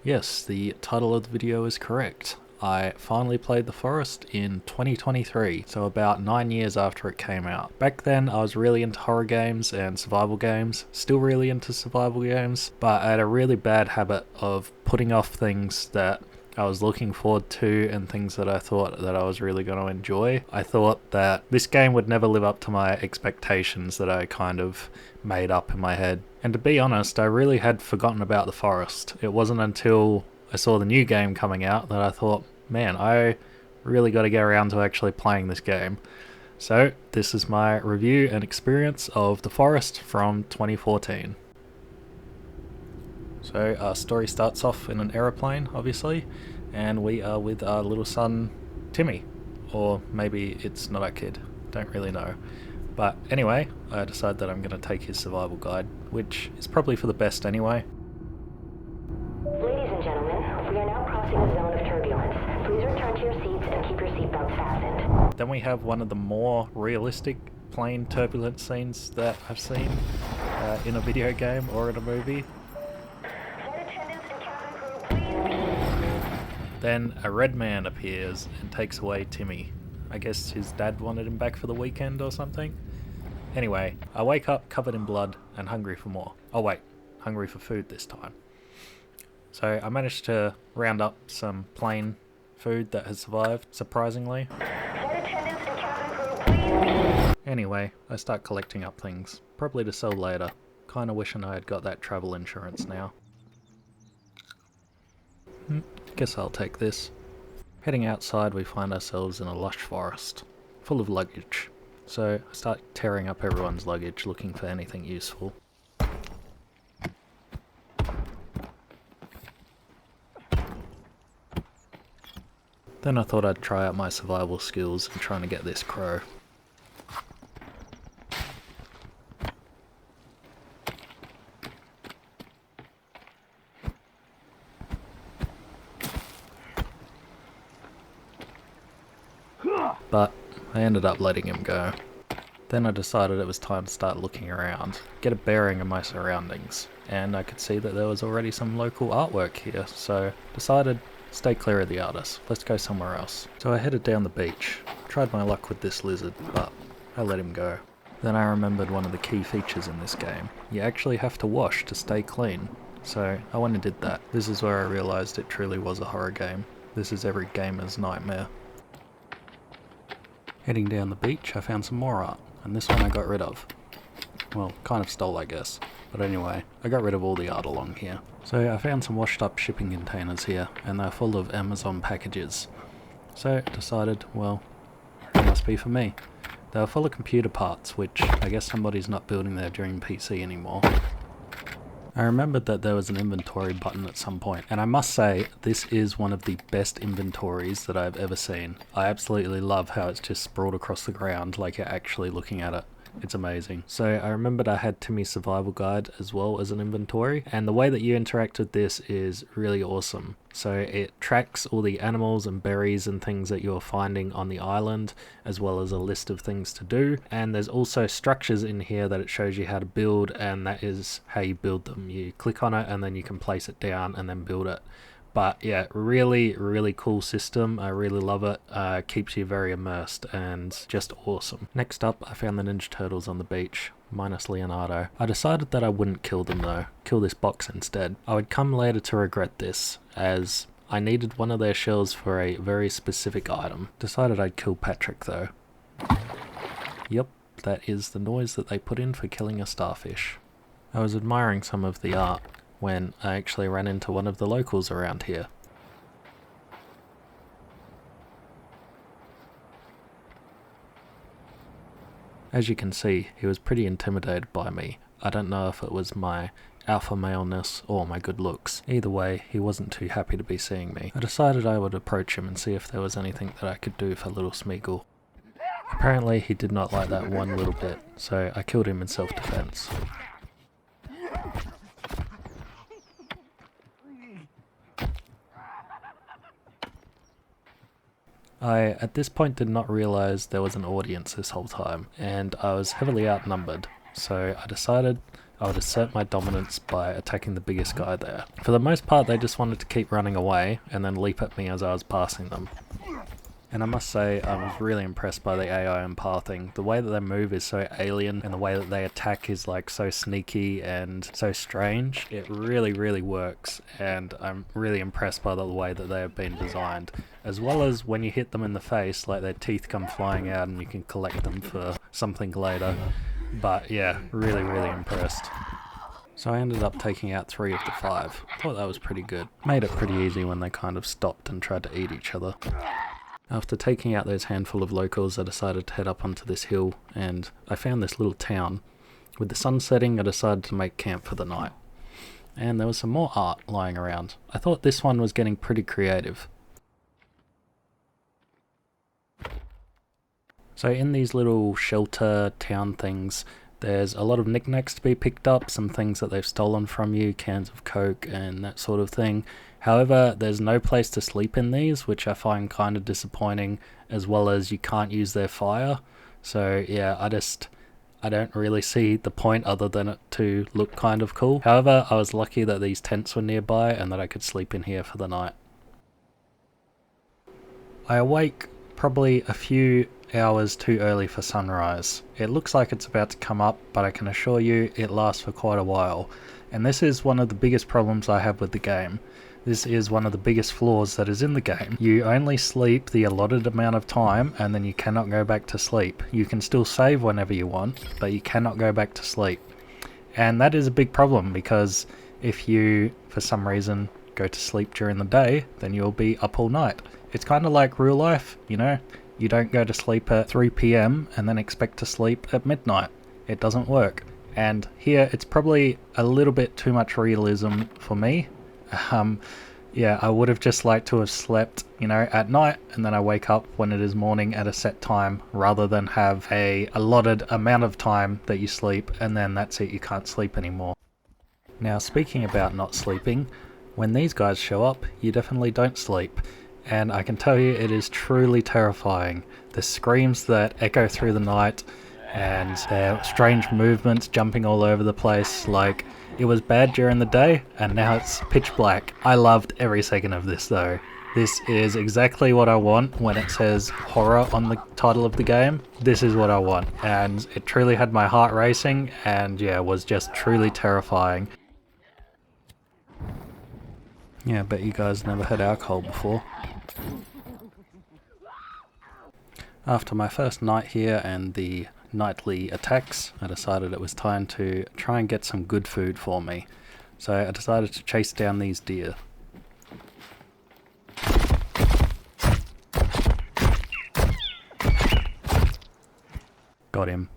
Yes, the title of the video is correct. I finally played The Forest in 2023, so about 9 years after it came out. Back then I was really into horror games and survival games, still really into survival games, but I had a really bad habit of putting off things that I was looking forward to and things that I thought that I was really going to enjoy. I thought that this game would never live up to my expectations that I kind of made up in my head. And to be honest, I really had forgotten about The Forest. It wasn't until I saw the new game coming out that I thought, man, I really got to get around to actually playing this game. So this is my review and experience of The Forest from 2014. So our story starts off in an aeroplane, obviously, and we are with our little son, Timmy. Or maybe it's not our kid, don't really know. But anyway, I decided that I'm going to take his survival guide, which is probably for the best anyway. Ladies and gentlemen, we are now crossing a zone of turbulence. Please return to your seats and keep your seatbelts fastened. Then we have one of the more realistic plane turbulence scenes that I've seen in a video game or in a movie. Then a red man appears and takes away Timmy. I guess his dad wanted him back for the weekend or something. Anyway, I wake up covered in blood and hungry for more. Oh wait, hungry for food this time. So I managed to round up some plain food that has survived, surprisingly. Anyway, I start collecting up things, probably to sell later. Kinda wishing I had got that travel insurance now. Guess I'll take this. Heading outside, we find ourselves in a lush forest, full of luggage. So I start tearing up everyone's luggage, looking for anything useful. Then I thought I'd try out my survival skills in trying to get this crow. But I ended up letting him go. Then I decided it was time to start looking around, get a bearing of my surroundings, and I could see that there was already some local artwork here, so decided stay clear of the artist, let's go somewhere else. So I headed down the beach, tried my luck with this lizard, but I let him go. Then I remembered one of the key features in this game. You actually have to wash to stay clean, so I went and did that. This is where I realised it truly was a horror game. This is every gamer's nightmare. Heading down the beach, I found some more art, and this one I got rid of. Well, kind of stole, I guess. But anyway, I got rid of all the art along here. So I found some washed up shipping containers here, and they're full of Amazon packages. So I decided, well, it must be for me. They were full of computer parts, which I guess somebody's not building their dream PC anymore. I remembered that there was an inventory button at some point, and I must say, this is one of the best inventories that I've ever seen. I absolutely love how it's just sprawled across the ground like you're actually looking at it. It's amazing. So I remembered I had Timmy's survival guide as well as an inventory, and the way that you interact with this is really awesome. So it tracks all the animals and berries and things that you're finding on the island, as well as a list of things to do. And there's also structures in here that it shows you how to build, and that is how you build them. You click on it and then you can place it down and then build it. But yeah, really cool system. I really love it. Keeps you very immersed and just awesome. Next up, I found the Ninja Turtles on the beach, minus Leonardo. I decided that I wouldn't kill them though, kill this box instead. I would come later to regret this, as I needed one of their shells for a very specific item. Decided I'd kill Patrick though. Yep, that is the noise that they put in for killing a starfish. I was admiring some of the art when I actually ran into one of the locals around here. As you can see, he was pretty intimidated by me. I don't know if it was my alpha maleness or my good looks. Either way, he wasn't too happy to be seeing me. I decided I would approach him and see if there was anything that I could do for little Smeagol. Apparently he did not like that one little bit, so I killed him in self-defense. I, at this point, did not realise there was an audience this whole time, and I was heavily outnumbered, so I decided I would assert my dominance by attacking the biggest guy there. For the most part, they just wanted to keep running away and then leap at me as I was passing them. And I must say, I was really impressed by the AI and pathing. The way that they move is so alien, and the way that they attack is like so sneaky and so strange. It really, really works, and I'm really impressed by the way that they have been designed. As well as when you hit them in the face, like their teeth come flying out and you can collect them for something later. But yeah, really, really impressed. So I ended up taking out 3 of the 5. Thought that was pretty good. Made it pretty easy when they kind of stopped and tried to eat each other. After taking out those handful of locals, I decided to head up onto this hill, and I found this little town. With the sun setting, I decided to make camp for the night. And there was some more art lying around. I thought this one was getting pretty creative. So in these little shelter town things, there's a lot of knickknacks to be picked up, some things that they've stolen from you, cans of Coke and that sort of thing. However, there's no place to sleep in these, which I find kind of disappointing, as well as you can't use their fire. So yeah, I don't really see the point other than it to look kind of cool. However, I was lucky that these tents were nearby and that I could sleep in here for the night. I awake probably a few hours too early for sunrise. It looks like it's about to come up, but I can assure you it lasts for quite a while. And this is one of the biggest problems I have with the game. This is one of the biggest flaws that is in the game. You only sleep the allotted amount of time and then you cannot go back to sleep. You can still save whenever you want, but you cannot go back to sleep. And that is a big problem, because if you, for some reason, go to sleep during the day, then you'll be up all night. It's kind of like real life, you know? You don't go to sleep at 3 PM and then expect to sleep at midnight. It doesn't work. And here it's probably a little bit too much realism for me. Yeah, I would have just liked to have slept, at night, and then I wake up when it is morning at a set time, rather than have a allotted amount of time that you sleep and then that's it, you can't sleep anymore. Now, speaking about not sleeping, when these guys show up, you definitely don't sleep. And I can tell you, it is truly terrifying. The screams that echo through the night, and their strange movements jumping all over the place. Like, it was bad during the day, and now it's pitch black. I loved every second of this though. This is exactly what I want when it says horror on the title of the game. This is what I want, and it truly had my heart racing, and yeah, was just truly terrifying. Yeah, I bet you guys never had alcohol before. After my first night here and the nightly attacks, I decided it was time to try and get some good food for me. So I decided to chase down these deer. Got him.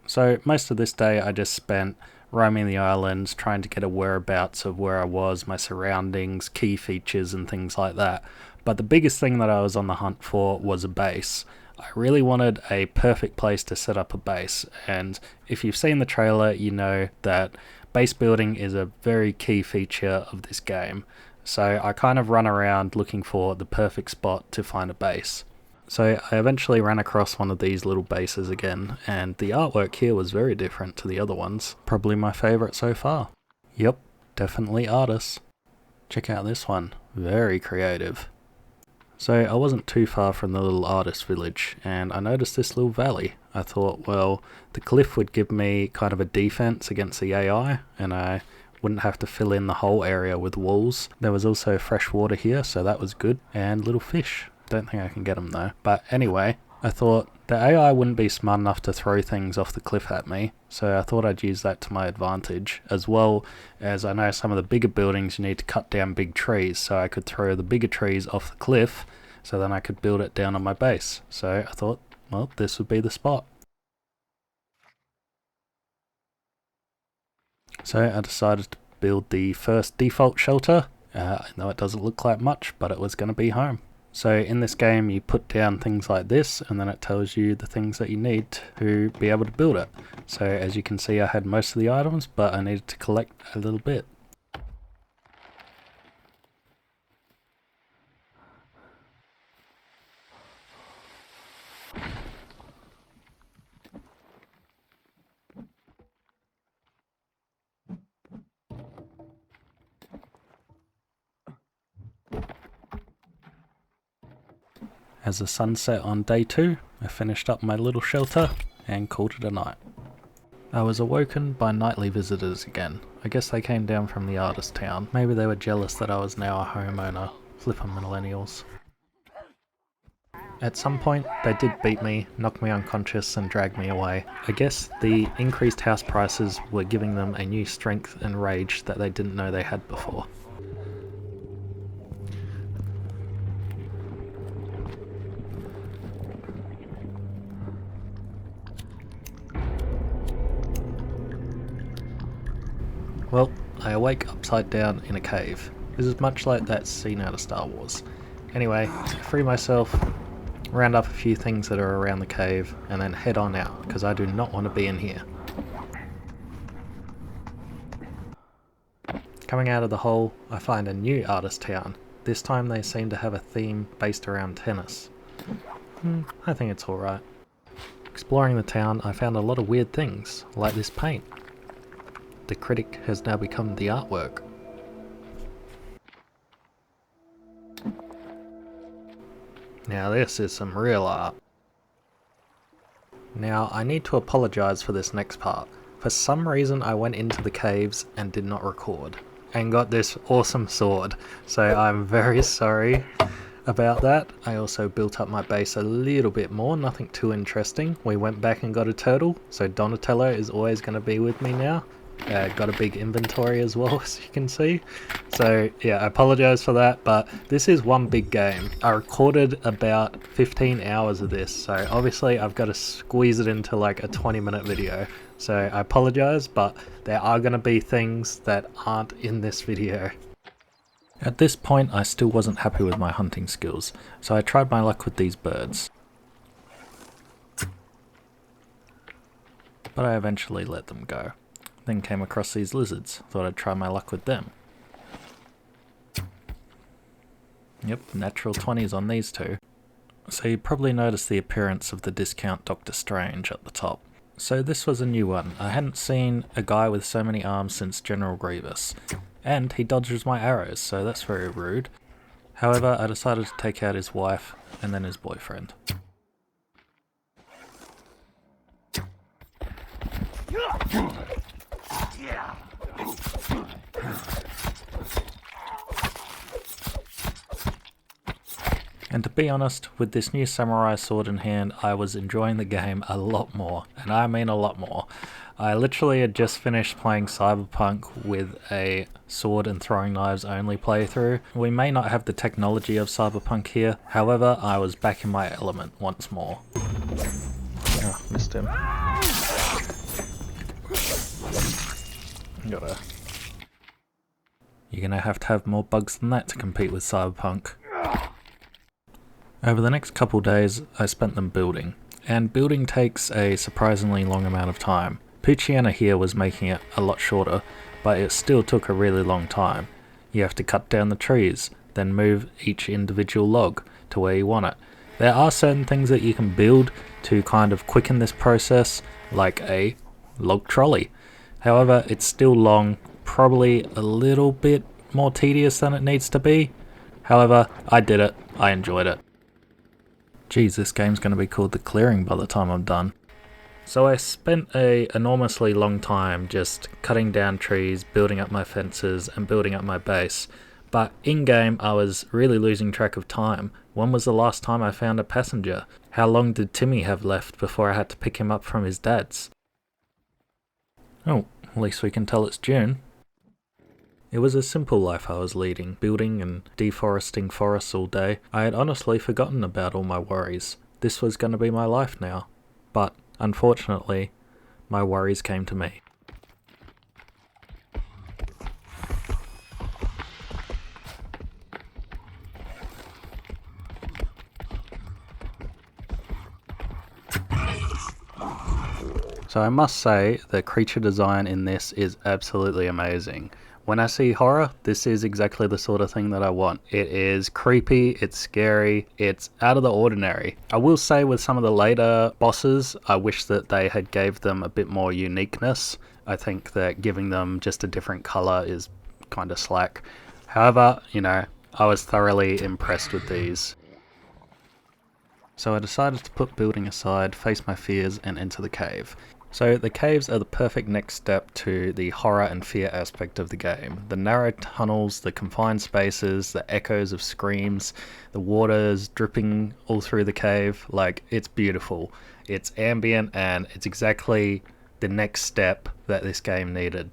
So most of this day I just spent roaming the islands, trying to get a whereabouts of where I was, my surroundings, key features and things like that. But the biggest thing that I was on the hunt for was a base. I really wanted a perfect place to set up a base, and if you've seen the trailer, you know that base building is a very key feature of this game. So I kind of run around looking for the perfect spot to find a base. So I eventually ran across one of these little bases again, and the artwork here was very different to the other ones. Probably my favourite so far. Yep, definitely artists. Check out this one, very creative. So I wasn't too far from the little artist village, and I noticed this little valley. I thought, well, the cliff would give me kind of a defense against the AI, and I wouldn't have to fill in the whole area with walls. There was also fresh water here, so that was good, and little fish. Don't think I can get them though. But anyway, I thought the AI wouldn't be smart enough to throw things off the cliff at me, so I thought I'd use that to my advantage, as well as I know some of the bigger buildings you need to cut down big trees, so I could throw the bigger trees off the cliff, so then I could build it down on my base. So I thought, well, this would be the spot. So I decided to build the first default shelter. I know it doesn't look like much, but it was going to be home. So in this game you put down things like this, and then it tells you the things that you need to be able to build it. So as you can see, I had most of the items, but I needed to collect a little bit. As the sun set on day 2, I finished up my little shelter and called it a night. I was awoken by nightly visitors again. I guess they came down from the artist town. Maybe they were jealous that I was now a homeowner. Flippin' millennials. At some point, they did beat me, knock me unconscious and drag me away. I guess the increased house prices were giving them a new strength and rage that they didn't know they had before. Well, I awake upside down in a cave. This is much like that scene out of Star Wars. Anyway, I free myself, round up a few things that are around the cave, and then head on out, because I do not want to be in here. Coming out of the hole, I find a new artist town. This time they seem to have a theme based around tennis. I think it's alright. Exploring the town, I found a lot of weird things, like this paint. The critic has now become the artwork. Now this is some real art. Now I need to apologise for this next part. For some reason I went into the caves and did not record, and got this awesome sword, so I'm very sorry about that. I also built up my base a little bit more, nothing too interesting. We went back and got a turtle, so Donatello is always going to be with me now. Got a big inventory as well, as you can see. So yeah, I apologise for that, but this is one big game. I recorded about 15 hours of this, so obviously I've got to squeeze it into like a 20-minute video. So I apologise, but there are going to be things that aren't in this video. At this point I still wasn't happy with my hunting skills, so I tried my luck with these birds. But I eventually let them go. Then came across these lizards, thought I'd try my luck with them. Yep, natural 20s on these two. So you probably noticed the appearance of the discount Doctor Strange at the top. So this was a new one. I hadn't seen a guy with so many arms since General Grievous. And he dodges my arrows, so that's very rude. However, I decided to take out his wife and then his boyfriend. And to be honest, with this new samurai sword in hand, I was enjoying the game a lot more, and I mean a lot more. I literally had just finished playing Cyberpunk with a sword and throwing knives only playthrough. We may not have the technology of Cyberpunk here, however, I was back in my element once more. Oh, missed him. You're gonna have to have more bugs than that to compete with Cyberpunk. Over the next couple days, I spent them building, and building takes a surprisingly long amount of time. Poochyena here was making it a lot shorter, but it still took a really long time. You have to cut down the trees, then move each individual log to where you want it. There are certain things that you can build to kind of quicken this process, like a log trolley. However, it's still long, probably a little bit more tedious than it needs to be. However, I did it, I enjoyed it. Geez, this game's going to be called The Clearing by the time I'm done. So I spent an enormously long time just cutting down trees, building up my fences, and building up my base. But in-game, I was really losing track of time. When was the last time I found a passenger? How long did Timmy have left before I had to pick him up from his dad's? Oh, at least we can tell it's June. It was a simple life I was leading, building and deforesting forests all day. I had honestly forgotten about all my worries. This was going to be my life now. But, unfortunately, my worries came to me. So I must say, the creature design in this is absolutely amazing. When I see horror, this is exactly the sort of thing that I want. It is creepy, it's scary, it's out of the ordinary. I will say with some of the later bosses, I wish that they had gave them a bit more uniqueness. I think that giving them just a different colour is kind of slack. However, you know, I was thoroughly impressed with these. So I decided to put building aside, face my fears, and enter the cave. So the caves are the perfect next step to the horror and fear aspect of the game. The narrow tunnels, the confined spaces, the echoes of screams, the waters dripping all through the cave, like, it's beautiful. It's ambient and it's exactly the next step that this game needed.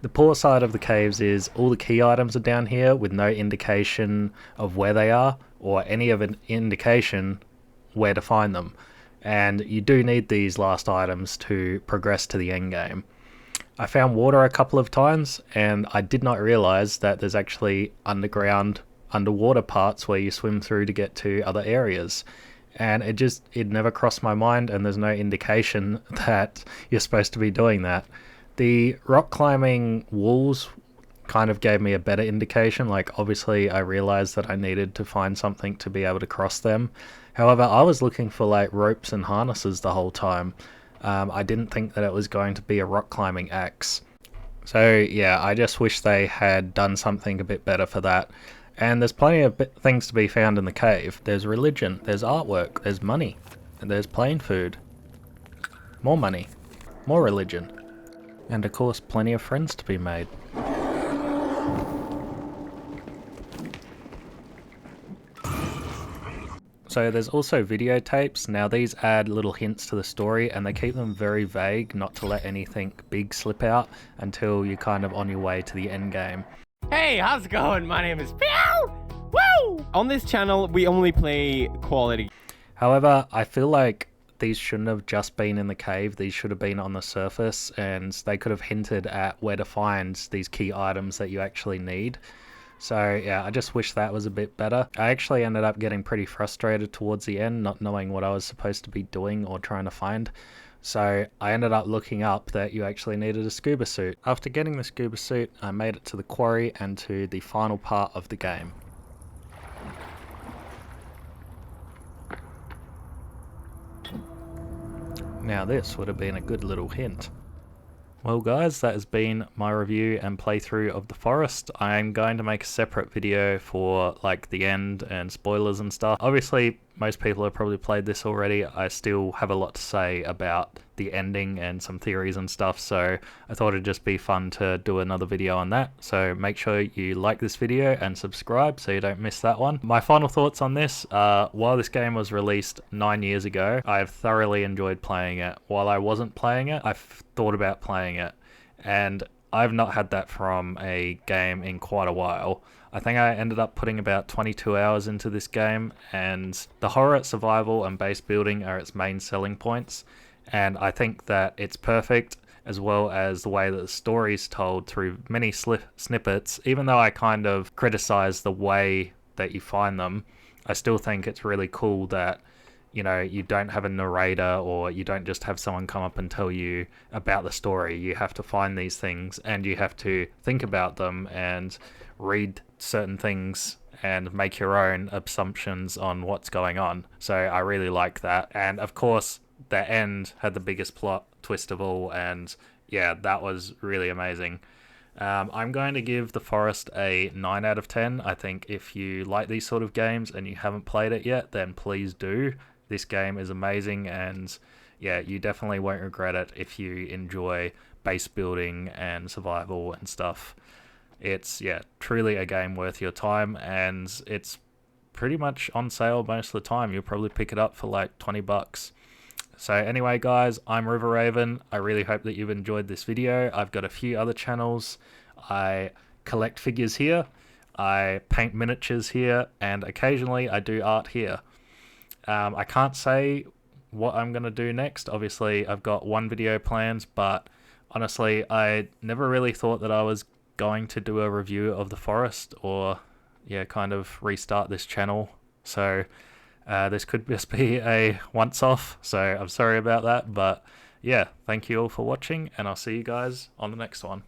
The poor side of the caves is all the key items are down here with no indication of where they are or any of an indication where to find them. And you do need these last items to progress to the end game. I found water a couple of times and I did not realize that there's actually underwater parts where you swim through to get to other areas. And it never crossed my mind, and there's no indication that you're supposed to be doing that. The rock climbing walls kind of gave me a better indication. Like, obviously I realized that I needed to find something to be able to cross them. However, I was looking for like ropes and harnesses the whole time. I didn't think that it was going to be a rock climbing axe. So yeah, I just wish they had done something a bit better for that. And there's plenty of things to be found in the cave. There's religion, there's artwork, there's money, and there's plain food. More money, more religion, and of course plenty of friends to be made. So there's also videotapes. Now these add little hints to the story and they keep them very vague, not to let anything big slip out until you're kind of on your way to the end game. Hey, how's it going? My name is Pew! Woo! On this channel, we only play quality. However, I feel like these shouldn't have just been in the cave. These should have been on the surface, and they could have hinted at where to find these key items that you actually need. So yeah, I just wish that was a bit better. I actually ended up getting pretty frustrated towards the end, not knowing what I was supposed to be doing or trying to find. So I ended up looking up that you actually needed a scuba suit. After getting the scuba suit, I made it to the quarry and to the final part of the game. Now this would have been a good little hint. Well guys, that has been my review and playthrough of The Forest. I'm going to make a separate video for like the end and spoilers and stuff. Obviously, most people have probably played this already. I still have a lot to say about the ending and some theories and stuff, so I thought it'd just be fun to do another video on that. So make sure you like this video and subscribe so you don't miss that one. My final thoughts on this, while this game was released 9 years ago, I've thoroughly enjoyed playing it. While I wasn't playing it, I've thought about playing it, and I've not had that from a game in quite a while. I think I ended up putting about 22 hours into this game, and the horror, survival, and base building are its main selling points. And I think that it's perfect, as well as the way that the story's told through many snippets. Even though I kind of criticize the way that you find them, I still think it's really cool that, you know, you don't have a narrator or you don't just have someone come up and tell you about the story. You have to find these things and you have to think about them and read certain things and make your own assumptions on what's going on. So I really like that. And of course, the end had the biggest plot twist of all, and yeah, that was really amazing. I'm going to give The Forest a 9 out of 10. I think if you like these sort of games and you haven't played it yet, then please do. This game is amazing, and yeah, you definitely won't regret it if you enjoy base building and survival and stuff. It's, yeah, truly a game worth your time, and it's pretty much on sale most of the time. You'll probably pick it up for like 20 bucks. So anyway guys, I'm River Raven. I really hope that you've enjoyed this video. I've got a few other channels. I collect figures here, I paint miniatures here, and occasionally I do art here. I can't say what I'm going to do next. Obviously I've got one video planned, but honestly I never really thought that I was going to do a review of The Forest, or yeah, kind of restart this channel. So this could just be a once-off, so I'm sorry about that, but yeah, thank you all for watching, and I'll see you guys on the next one.